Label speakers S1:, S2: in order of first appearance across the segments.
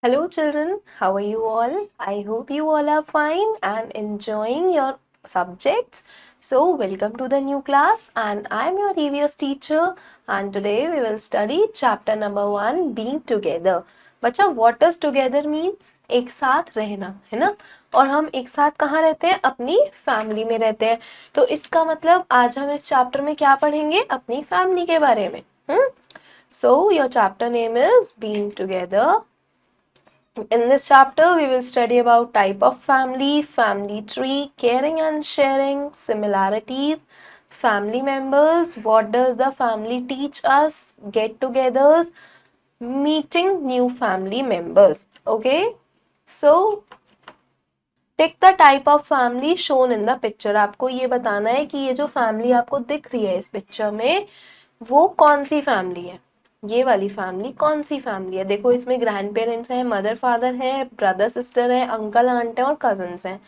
S1: Hello, children. How are you all? I hope you all are fine and enjoying your subjects. So, welcome to the new class, and I'm your EVS teacher. And today we will study chapter number 1, Being Together. बच्चा, what does together means? एक साथ रहना, है ना? और हम एक साथ कहाँ रहते हैं? अपनी फैमिली में रहते हैं. तो इसका मतलब आज हम इस चैप्टर में क्या पढ़ेंगे? अपनी फैमिली के बारे में. So, your chapter name is Being Together. In this chapter, we will study about type of family, family tree, caring and sharing, similarities, family members, what does the family teach us, get-togethers, meeting new family members. Okay, so tick the type of family shown in the picture. आपको ये बताना है कि ये जो family आपको दिख रही है इस पिक्चर में वो कौन सी फैमिली है. ये वाली फैमिली कौन सी फैमिली है? देखो, इसमें ग्रैंड पेरेंट्स हैं, मदर फादर है, ब्रदर सिस्टर है, अंकल आंट है और कजन्स हैं,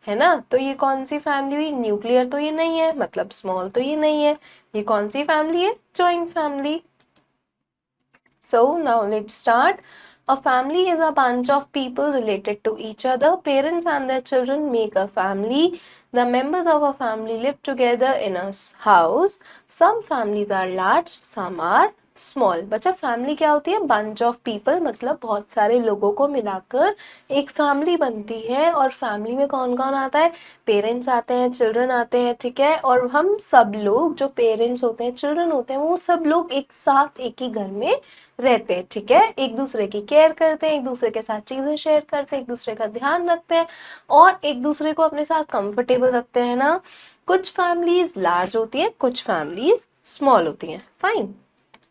S1: है ना? तो ये कौन सी फैमिली हुई? न्यूक्लियर तो ये नहीं है, मतलब स्मॉल तो ये नहीं है. ये कौन सी फैमिली है? Joint family. So now let's start. A family is a bunch of people related to each other. Parents and their children make a family. The members of a family live together in a house. Some families are large, some are small. बच्चा, family क्या होती है? Bunch of people, मतलब बहुत सारे लोगों को मिलाकर एक फैमिली बनती है. और फैमिली में कौन कौन आता है? पेरेंट्स आते हैं, चिल्ड्रन आते हैं, ठीक है. और हम सब लोग जो पेरेंट्स होते हैं, चिल्ड्रन होते हैं, वो सब लोग एक साथ एक ही घर में रहते हैं, ठीक है. एक दूसरे की केयर करते हैं, एक दूसरे के साथ चीजें शेयर करते हैं, एक दूसरे का ध्यान रखते हैं और एक दूसरे को अपने साथ कंफर्टेबल रखते हैं ना. कुछ फैमिलीज लार्ज होती हैं, कुछ फैमिलीज स्मॉल होती हैं. Fine.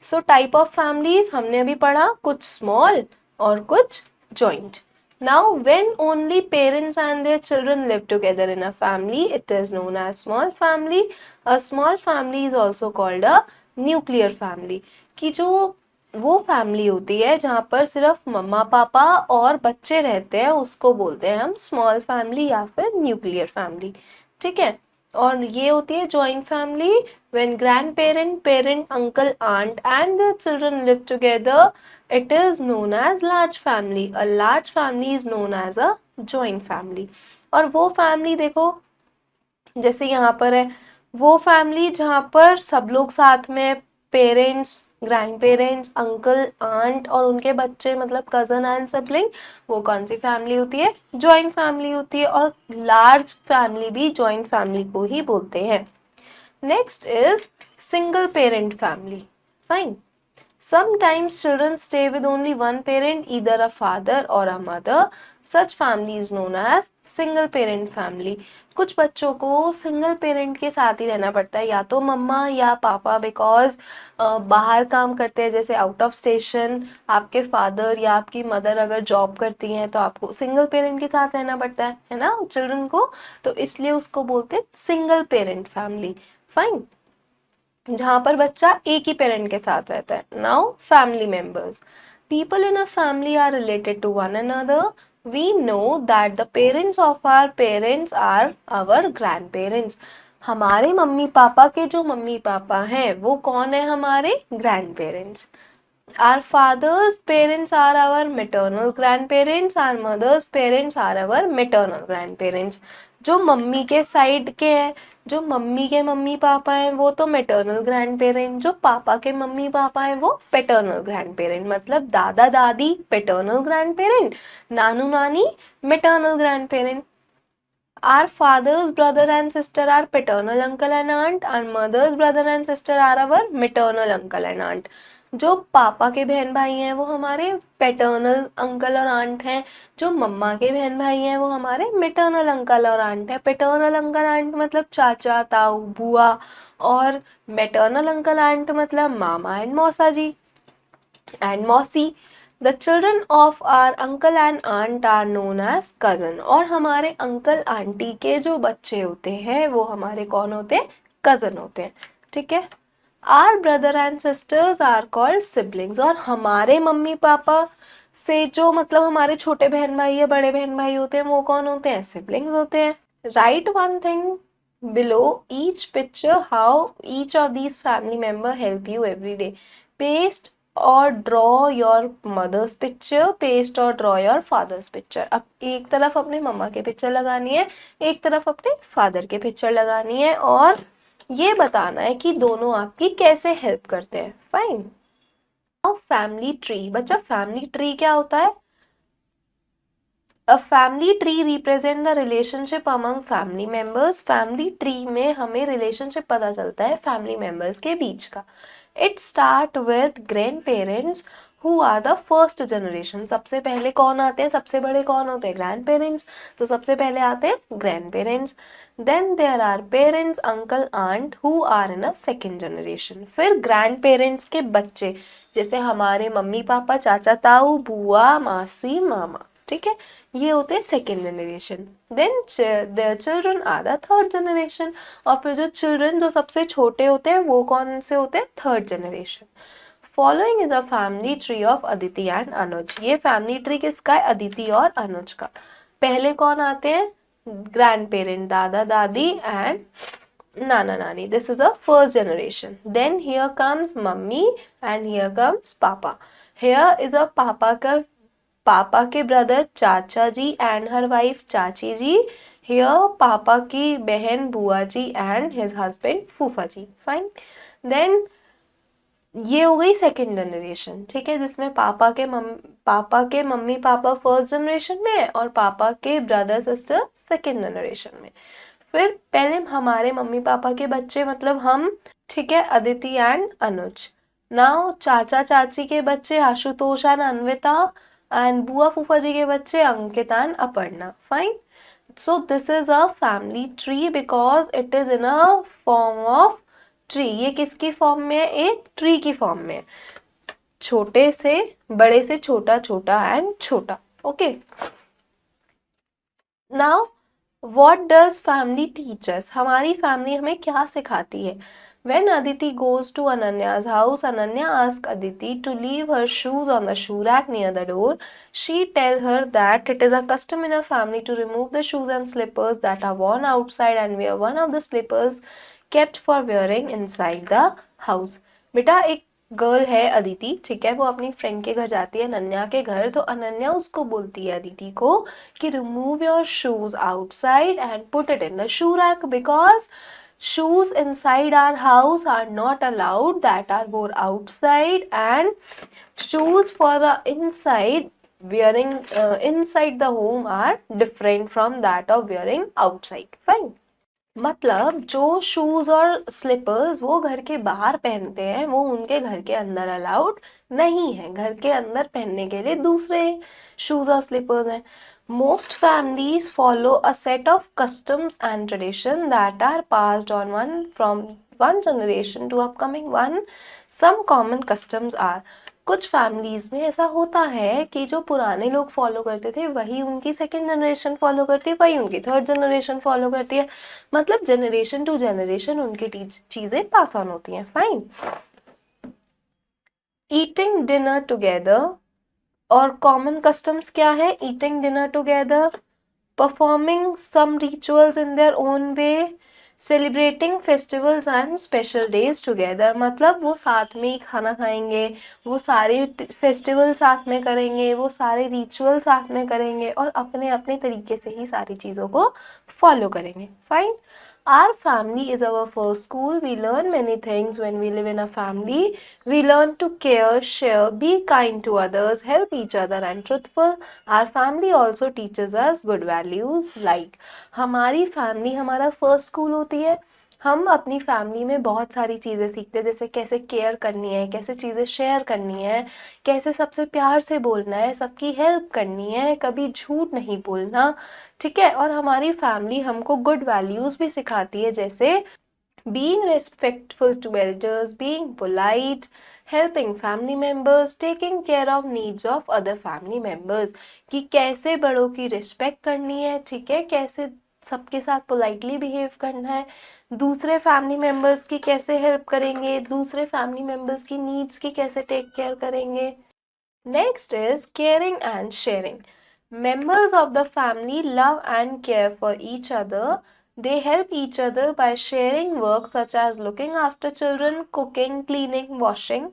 S1: So type of families हमने अभी पढ़ा, कुछ स्मॉल और कुछ joint. Now when only parents and their children live together in a family, it is known as small family. A small family is also called a nuclear family. कि जो वो family होती है जहाँ पर सिर्फ मम्मा पापा और बच्चे रहते हैं, उसको बोलते हैं हम स्मॉल फैमिली या फिर न्यूक्लियर फैमिली, ठीक है. और ये होती है joint family when grandparent, parent, uncle, aunt and their children live together. It is known as large family. A large family is known as a joint family. और वो फैमिली देखो, जैसे यहाँ पर है, वो फैमिली जहाँ पर सब लोग साथ में, parents, grandparents, uncle aunt और उनके बच्चे, मतलब कजन एंड सिबलिंग, वो कौन सी फैमिली होती है? जॉइंट फैमिली होती है. और लार्ज फैमिली भी जॉइंट फैमिली को ही बोलते हैं. Next is single parent family. Fine. Sometimes children stay with only one parent, either a father or a mother. Such family is known as single parent family. कुछ बच्चों को single parent के साथ ही रहना पड़ता है, या तो मम्मा या पापा, बिकॉज बाहर काम करते हैं, जैसे आउट ऑफ स्टेशन. आपके फादर या आपकी मदर अगर जॉब करती हैं तो आपको सिंगल पेरेंट के साथ रहना पड़ता है ना, चिल्ड्रन को. तो इसलिए उसको बोलते हैं सिंगल पेरेंट फैमिली. फाइन. जहां पर बच्चा एक ही पेरेंट के साथ रहता है. Now family members. People in a family are related to one another. We know that the parents of our parents are our grandparents. हमारे मम्मी पापा के जो मम्मी पापा हैं वो कौन है? हमारे grand parents. Our father's parents are our maternal grandparents. Our mother's parents are our maternal grandparents. जो mummy के साइड के हैं, जो मम्मी के मम्मी पापा हैं, वो तो मैटरनल ग्रैंड पेरेंट. जो पापा के मम्मी पापा हैं वो पैटर्नल ग्रैंड पेरेंट. मतलब दादा दादी पैटर्नल ग्रैंड पेरेंट, नानू नानी maternal grand parent. Our father's brother and sister are paternal uncle and aunt. Our mother's brother and sister are our maternal uncle and aunt. जो पापा के बहन भाई हैं वो हमारे पैटर्नल अंकल और आंट हैं. जो मम्मा के बहन भाई हैं वो हमारे मैटरनल अंकल और आंट हैं. पैटर्नल अंकल आंट मतलब चाचा ताऊ बुआ, और मैटरनल अंकल आंट मतलब मामा एंड मौसा जी एंड मौसी. The children of our uncle and aunt are known as cousin. और हमारे अंकल आंटी के जो बच्चे होते हैं वो हमारे कौन होते हैं? कजन होते हैं, ठीक है. Our brother and sisters are called siblings. और हमारे मम्मी पापा से जो, मतलब हमारे छोटे बहन भाई या बड़े बहन भाई होते हैं वो कौन होते हैं? सिबलिंग्स होते हैं. Right one thing below each picture how each of these family member help you every day. Paste और draw your mother's picture, paste और ड्रॉ योर फादर्स पिक्चर। अब एक तरफ अपने मम्मा के पिक्चर लगानी है, एक तरफ अपने फादर के पिक्चर लगानी है, और ये बताना है कि दोनों आपकी कैसे हेल्प करते हैं। फाइन। Family tree. बच्चा फैमिली ट्री क्या होता है? A family tree represent the relationship among family members. Family tree में हमें relationship पता चलता है family members के बीच का। It start with grandparents who are the first generation. सबसे पहले कौन आते हैं? सबसे बड़े कौन होते हैं? grandparents. तो सबसे पहले आते हैं grandparents. Then there are parents, uncle, aunt who are in a second generation. फिर grandparents के बच्चे, जैसे हमारे मम्मी पापा, चाचा ताऊ, बुआ, मासी, मामा, ठीक है, ये होते हैं second generation. Then their children are the third generation, और फिर जो चिल्ड्रन जो सबसे छोटे होते हैं वो कौन से होते हैं? Third generation. Following is a family tree of Aditi and Anuj. ये फैमिली ट्री किसका है? अदिति और अनुज का। पहले कौन आते हैं? ग्रैंड पेरेंट, दादा दादी एंड नाना नानी, this is a first generation. Then here comes mummy and here comes papa. Here is a papa के ब्रदर चाचा जी एंड हर वाइफ चाची जी। हियर पापा की बहन बुआ जी एंड हिज हस्बैंड फूफा जी। फाइन। देन ये हो गई सेकेंड जनरेशन, ठीक है, जिसमें पापा के मम्मी पापा फर्स्ट जनरेशन में और पापा के ब्रदर सिस्टर सेकेंड जनरेशन में। फिर पहले हमारे मम्मी पापा के बच्चे मतलब हम, ठीक है, अदिति एंड अनुज। नाउ चाचा चाची के बच्चे आशुतोष एंड अन्विता, एंड बुआ फूफा जी के बच्चे Ankita and Aparna. Fine. So this is a family tree because it is in a form of tree. ये किसकी फॉर्म में है? एक ट्री की फॉर्म में है, छोटे से बड़े से छोटा, छोटा एंड छोटा। Okay. Now what does family teachers? हमारी फैमिली हमें क्या सिखाती है? When Aditi goes to Ananya's house, Ananya asks Aditi to leave her shoes on the shoe rack near the door. She tells her that it is a custom in a family to remove the shoes and slippers that are worn outside and wear one of the slippers kept for wearing inside the house. बेटा एक girl है अदिति, ठीक है, वो अपनी friend के घर जाती है, अनन्या के घर। तो अनन्या उसको बोलती है अदिति को कि remove your shoes outside and put it in the shoe rack because shoes inside our house are not allowed that are worn outside, and shoes for the inside wearing inside the home are different from that of wearing outside. Fine. मतलब जो shoes और slippers वो घर के बाहर पहनते हैं वो उनके घर के अंदर अलाउड नहीं है। घर के अंदर पहनने के लिए दूसरे शूज और स्लीपर्स हैं। Most families follow a set of customs and tradition that are passed on from one generation to upcoming one. Some common customs are, कुछ फैमिलीज में ऐसा होता है कि जो पुराने लोग फॉलो करते थे वही उनकी सेकेंड जनरेशन फॉलो करती है, वही उनकी थर्ड जनरेशन फॉलो करती है। मतलब जनरेशन टू जनरेशन उनकी चीजें पास ऑन होती हैं। फाइन। ईटिंग डिनर टुगेदर, और कॉमन कस्टम्स क्या है? Eating dinner together, performing some rituals in their own way, celebrating festivals and special days together. मतलब वो साथ में ही खाना खाएंगे, वो सारे फेस्टिवल साथ में करेंगे, वो सारे रिचुअल साथ में करेंगे और अपने अपने तरीके से ही सारी चीज़ों को फॉलो करेंगे। Fine. Our family is our first school. We learn many things when we live in a family. We learn to care, share, be kind to others, help each other and truthful. Our family also teaches us good values like, हमारी family हमारा first school होती है। हम अपनी family में बहुत सारी चीज़ें सीखते हैं, जैसे कैसे केयर करनी है, कैसे चीज़ें शेयर करनी है, कैसे सबसे प्यार से बोलना है, सबकी हेल्प करनी है, कभी झूठ नहीं बोलना, ठीक है। और हमारी फैमिली हमको गुड वैल्यूज़ भी सिखाती है, जैसे being respectful to elders, being polite, helping family members, taking care of needs of other family members, कि कैसे बड़ों की रिस्पेक्ट करनी है, ठीक है, कैसे सबके साथ पोलाइटली बिहेव करना है, दूसरे फैमिली मेम्बर्स की कैसे हेल्प करेंगे, दूसरे फैमिली मेम्बर्स की नीड्स की कैसे टेक केयर करेंगे। Next is caring and sharing. Members of the family love and care for each other. They help each other by sharing work such as looking after children, cooking, cleaning, washing.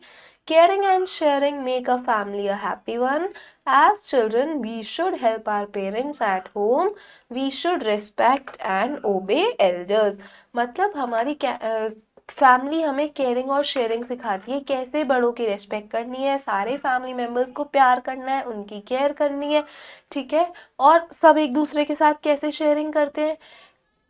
S1: Caring and sharing make a family a happy one. As children, we should help our parents at home. We should respect and obey elders. मतलब हमारी family हमें caring और sharing सिखाती है, कैसे बड़ों की respect करनी है, सारे फैमिली मेम्बर्स को प्यार करना है, उनकी केयर करनी है, ठीक है। और सब एक दूसरे के साथ कैसे शेयरिंग करते हैं,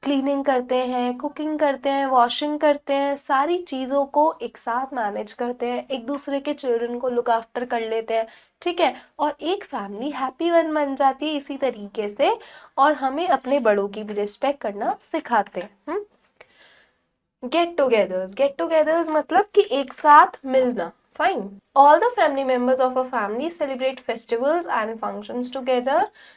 S1: क्लीनिंग करते हैं, कुकिंग करते हैं, वॉशिंग करते हैं, सारी चीज़ों को एक साथ मैनेज करते हैं, एक दूसरे के चिल्ड्रन को लुक आफ्टर कर लेते हैं, ठीक है। और एक फैमिली हैप्पी वन बन जाती है इसी तरीके से, और हमें अपने बड़ों की भी रिस्पेक्ट करना सिखाते हैं। गेट टुगेदर्स मतलब कि एक साथ मिलना। Fine. All the family members of a family celebrate festivals and functions together.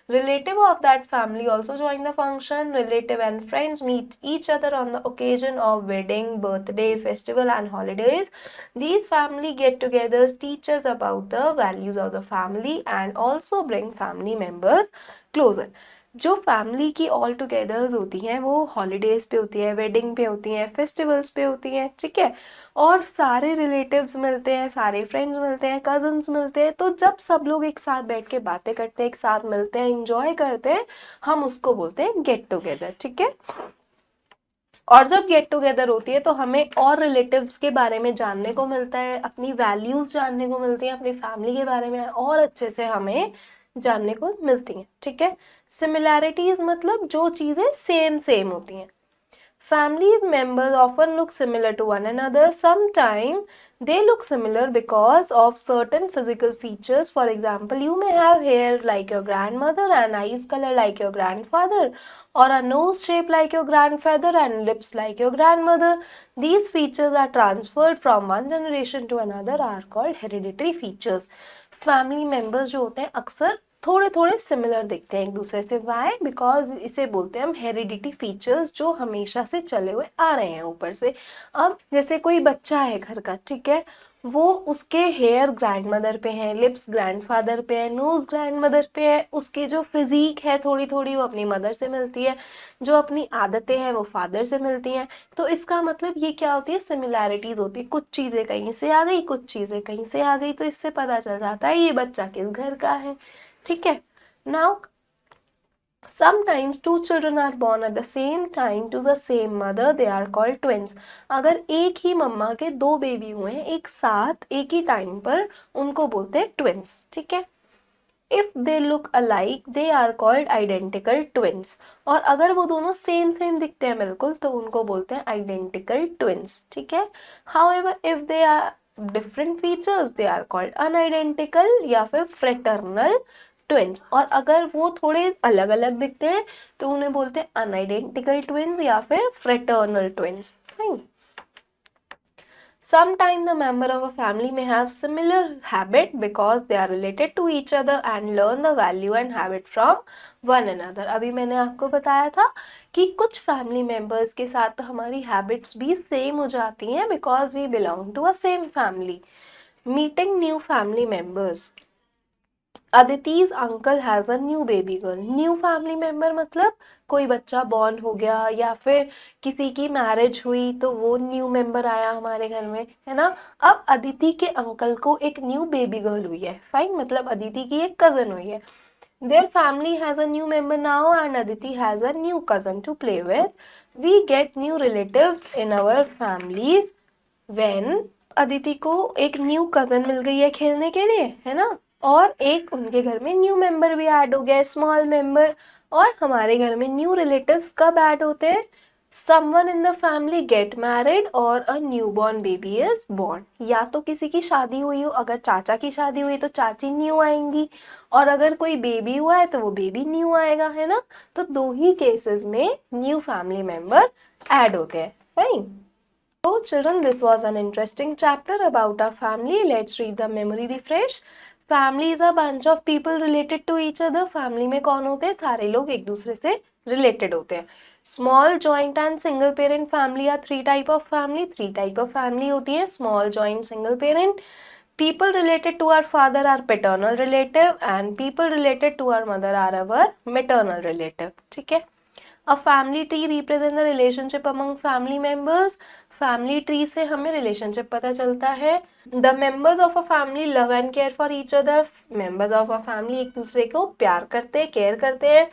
S1: Relative of that family also join the function. Relative and friends meet each other on the occasion of wedding, birthday, festival and holidays. These family get-togethers teach us about the values of the family and also bring family members closer. जो family की all togethers होती हैं वो holidays पे होती है, wedding पे होती हैं, फेस्टिवल्स पे होती हैं, ठीक है। और सारे रिलेटिव्स मिलते हैं, सारे फ्रेंड्स मिलते हैं, कजन्स मिलते हैं, तो जब सब लोग एक साथ बैठ के बातें करते हैं, एक साथ मिलते हैं, इंजॉय करते हैं, हम उसको बोलते हैं गेट टुगेदर, ठीक है। और जब गेट टुगेदर होती है तो हमें और रिलेटिव्स के बारे में जानने को मिलता है, अपनी वैल्यूज जानने को मिलती हैं, अपनी फैमिली के बारे में और अच्छे से हमें जानने को मिलती हैं, ठीक है। सिमिलैरिटीज मतलब जो चीजें सेम होती हैं। Families members often look similar to one another. Sometimes they look similar because of certain physical features. For example, you may have hair like your grandmother and eyes color like your grandfather, or a nose shape like your grandfather and lips like your grandmother. These features are transferred from one generation to another are called hereditary features. Family members जो होते हैं अक्सर थोड़े थोड़े similar दिखते हैं एक दूसरे से। वाई? बिकॉज इसे बोलते हैं हम हेरिडिटी फीचर्स, जो हमेशा से चले हुए आ रहे हैं ऊपर से। अब जैसे कोई बच्चा है घर का, ठीक है, वो उसके हेयर ग्रैंडमदर पे है, लिप्स ग्रैंडफादर पे है, नोज ग्रैंडमदर पे है, उसकी जो फिजिक है थोड़ी थोड़ी वो अपनी मदर से मिलती है, जो अपनी आदतें हैं वो फादर से मिलती हैं। तो इसका मतलब ये क्या होती है, सिमिलैरिटीज होती है। कुछ चीज़ें कहीं से आ गई, कुछ चीज़ें कहीं से आ गई, तो इससे पता चल जाता है ये बच्चा किस घर का है, ठीक है। Now sometimes two children are born at the same time to the same mother, they are called twins. अगर एक ही मम्मा के दो बेबी हुए हैं एक साथ एक ही टाइम पर, उनको बोलते हैं ट्विंस, ठीक है। If they look alike, they are called identical twins. और अगर वो दोनों सेम दिखते हैं बिल्कुल, तो उनको बोलते हैं identical twins, ठीक है। However, if they are different features, they are called unidentical या फिर fraternal ट्विंस। और अगर वो थोड़े अलग अलग दिखते हैं तो उन्हें बोलते हैं अनआइडेंटिकल ट्विंस या फिर fraternal twins. Fine. Sometimes the member of a family may have similar habit because they are related to each other and learn the value and habit from one another. अभी मैंने आपको बताया था कि कुछ फैमिली मेंबर्स के साथ हमारी हैबिट्स भी सेम हो जाती हैं because we belong to a same family. Meeting new family members. Aditi's uncle has a new baby girl. New family member मतलब कोई बच्चा बॉर्न हो गया या फिर किसी की मैरिज हुई तो वो न्यू मेंबर आया हमारे घर में, है ना। अब अदिति के अंकल को एक न्यू बेबी गर्ल हुई है, फाइन, मतलब अदिति की एक कजन हुई है। Their family has a new member now and Aditi has a new cousin to play with. We get new relatives in our families when Aditi को एक न्यू कजन मिल गई है खेलने के लिए, है ना, और एक उनके घर में न्यू मेंबर भी ऐड हो गया, स्मॉल मेंबर। और हमारे घर में न्यू रिलेटिव्स कब ऐड होते हैं, someone in the family get married और a newborn baby is born। या तो किसी की शादी हुई हो, अगर चाचा की शादी हुई तो चाची न्यू आएंगी, और अगर कोई बेबी हुआ है तो वो बेबी न्यू आएगा, है ना। तो दो ही केसेस में न्यू फैमिली मेंबर ऐड होते हैं। Fine. So children, this was an interesting chapter about our family. Let's read the memory refresh. Family is a bunch of people related to each other. Family में कौन होते हैं, सारे लोग एक दूसरे से related होते हैं। Small, joint and single parent family are three type of family. Three type of family होती है, small, joint, single parent. People related to our father are paternal relative and people related to our mother are our maternal relative, ठीक है। A family tree represent the relationship among family members. Family tree से हमें relationship पता चलता है। The members of a family love and care for each other. Members of a family एक दूसरे को प्यार करते हैं, केयर करते हैं।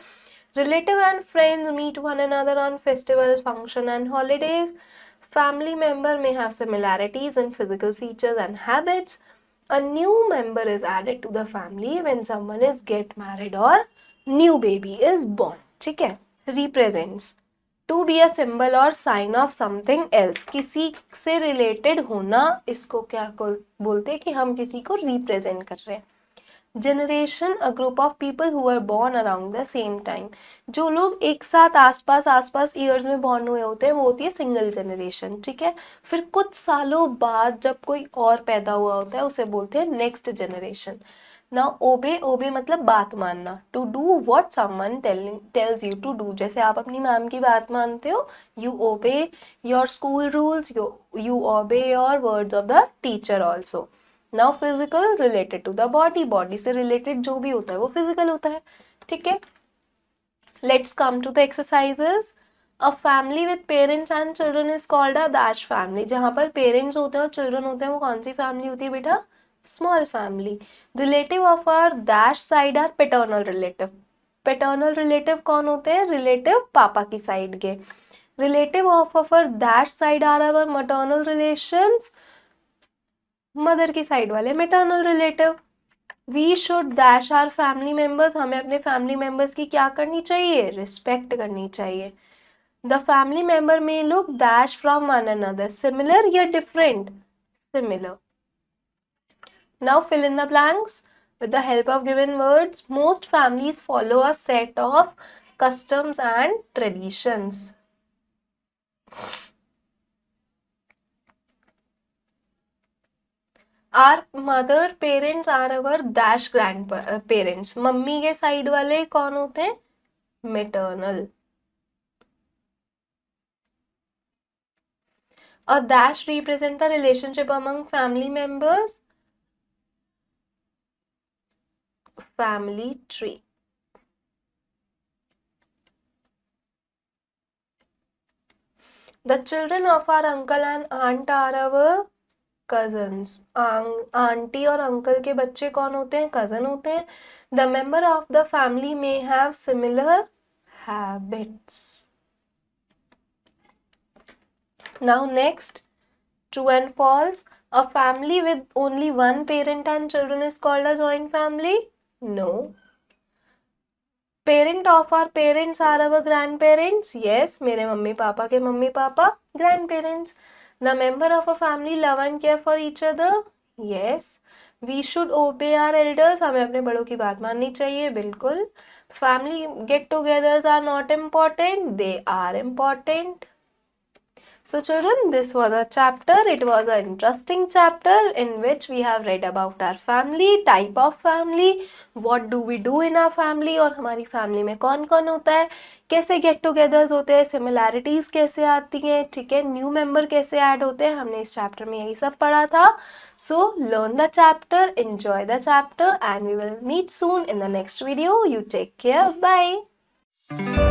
S1: Relative and friends meet one another on festival, function and holidays. Family member may have similarities in physical features and habits. A new member is added to the family when someone is get married or new baby is born. ठीक है। Represents to be a symbol or sign of something else. किसी से related होना, इसको क्या बोलते हैं कि हम किसी को represent कर रहे हैं। Generation, a group of people who are born around the same time. जो लोग एक साथ आसपास ईयर्स में बॉर्न हुए होते हैं वो होती है सिंगल जनरेशन। ठीक है। फिर कुछ सालों बाद जब कोई और पैदा हुआ होता है उसे बोलते हैं नेक्स्ट जनरेशन। नाउ ओबे, ओबे मतलब बात मानना। To do what someone tells you to do. जैसे आप अपनी मैम की बात मानते हो, you obey your school rules, you obey your words of the teacher also. Now physical, related to the body. Body से रिलेटेड जो भी होता है वो फिजिकल होता है। ठीक है। Let's come to the exercises. A family with parents and children is called a dash family. जहां पर पेरेंट्स होते हैं और चिल्ड्रन होते हैं वो कौन सी फैमिली होती है बेटा? Small family. Relative of our dash side are paternal relative. Paternal relative कौन होते हैं? रिलेटिव पापा की साइड के। Relative of our dash side are our maternal relations. Mother की साइड वाले maternal relative. We should dash our family members. हमें अपने family members की क्या करनी चाहिए? रिस्पेक्ट करनी चाहिए। The family member may look dash from one another, similar या different? Similar. Now fill in the blanks with the help of given words. Most families follow a set of customs and traditions. Our mother parents are our dash grand parents. Mummy के side वाले कौन होते हैं? Maternal. A dash represent the relationship among family members. Family tree. The children of our uncle and aunt are our cousins. Aunty और uncle के बच्चे कौन होते हैं? कजन होते हैं। The member of the family may have similar habits. Now next, true and false. A family with only one parent and children is called a joint family. No. Parent of our parents are our grandparents. Yes, मेरे mummy papa के mummy papa grandparents. The member of a family love and care for each other. Yes. We should obey our elders. हमें अपने बड़ों की बात माननी चाहिए, बिल्कुल। Family get-togethers are not important. They are important. So children, this was a chapter. It was an interesting chapter in which we have read about our family, type of family, what do we do in our family, और हमारी family में कौन कौन होता है, कैसे get togethers होते हैं, सिमिलैरिटीज कैसे आती हैं, ठीक है, न्यू मेंबर कैसे ऐड होते हैं। हमने इस चैप्टर में यही सब पढ़ा था। So learn the chapter, enjoy the chapter, and we will meet soon in the next video. You take care. Bye.